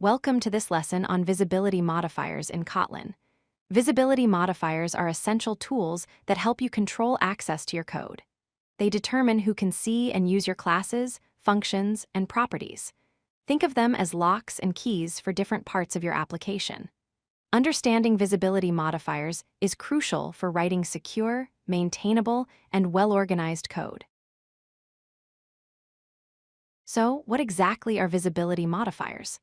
Welcome to this lesson on visibility modifiers in Kotlin. Visibility modifiers are essential tools that help you control access to your code. They determine who can see and use your classes, functions, and properties. Think of them as locks and keys for different parts of your application. Understanding visibility modifiers is crucial for writing secure, maintainable, and well-organized code. So, what exactly are visibility modifiers?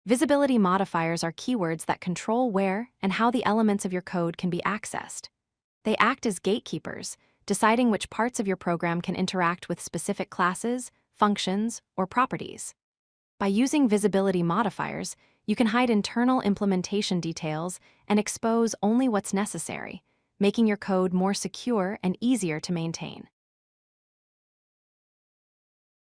Visibility modifiers are keywords that control where and how the elements of your code can be accessed. They act as gatekeepers, deciding which parts of your program can interact with specific classes, functions, or properties. By using visibility modifiers, you can hide internal implementation details and expose only what's necessary, making your code more secure and easier to maintain.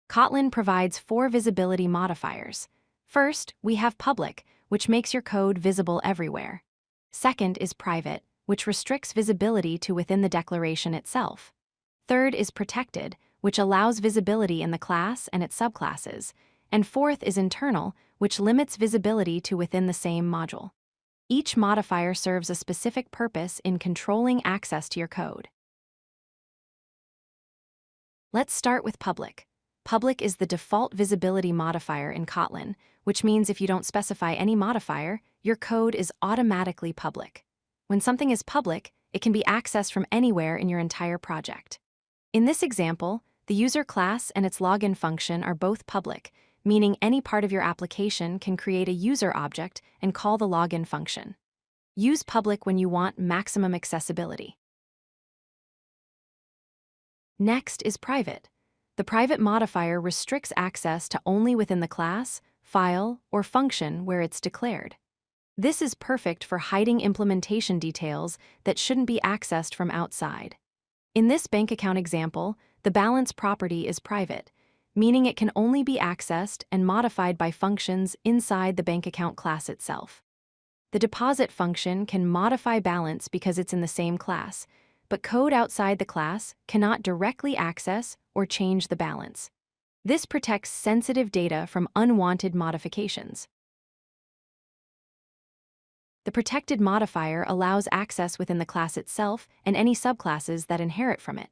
Kotlin provides 4 visibility modifiers. First, we have public, which makes your code visible everywhere. Second is private, which restricts visibility to within the declaration itself. Third is protected, which allows visibility in the class and its subclasses. And fourth is internal, which limits visibility to within the same module. Each modifier serves a specific purpose in controlling access to your code. Let's start with public. Public is the default visibility modifier in Kotlin, which means if you don't specify any modifier, your code is automatically public. When something is public, it can be accessed from anywhere in your entire project. In this example, the user class and its login function are both public, meaning any part of your application can create a user object and call the login function. Use public when you want maximum accessibility. Next is private. The private modifier restricts access to only within the class, file, or function where it's declared. This is perfect for hiding implementation details that shouldn't be accessed from outside. In this bank account example, the balance property is private, meaning it can only be accessed and modified by functions inside the bank account class itself. The deposit function can modify balance because it's in the same class, but code outside the class cannot directly access or change the balance. This protects sensitive data from unwanted modifications. The protected modifier allows access within the class itself and any subclasses that inherit from it.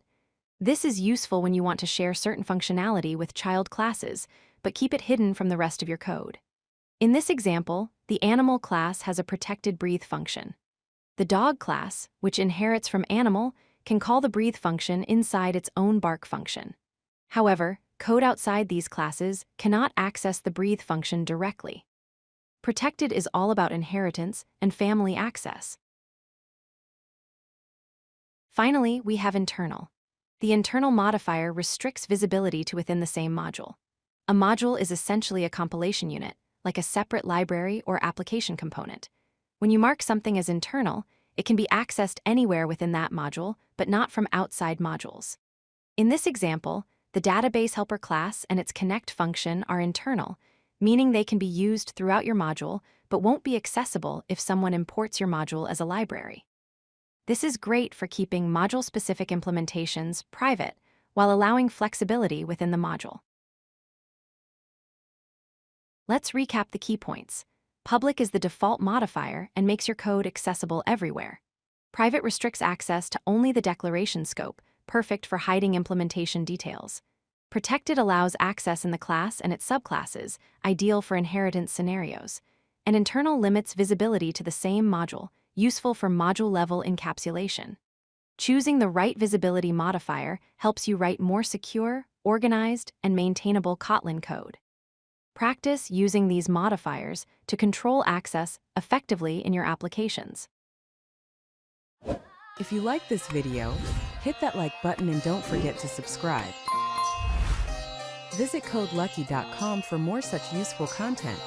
This is useful when you want to share certain functionality with child classes, but keep it hidden from the rest of your code. In this example, the animal class has a protected breathe function. The dog class, which inherits from animal, can call the breathe function inside its own bark function. However, code outside these classes cannot access the breathe function directly. Protected is all about inheritance and family access. Finally, we have internal. The internal modifier restricts visibility to within the same module. A module is essentially a compilation unit, like a separate library or application component. When you mark something as internal, it can be accessed anywhere within that module, but not from outside modules. In this example, the database helper class and its connect function are internal, meaning they can be used throughout your module, but won't be accessible if someone imports your module as a library. This is great for keeping module-specific implementations private while allowing flexibility within the module. Let's recap the key points. Public is the default modifier and makes your code accessible everywhere. Private restricts access to only the declaration scope, perfect for hiding implementation details. Protected allows access in the class and its subclasses, ideal for inheritance scenarios. And internal limits visibility to the same module, useful for module-level encapsulation. Choosing the right visibility modifier helps you write more secure, organized, and maintainable Kotlin code. Practice using these modifiers to control access effectively in your applications. If you like this video, hit that like button and don't forget to subscribe. Visit codelucky.com for more such useful content.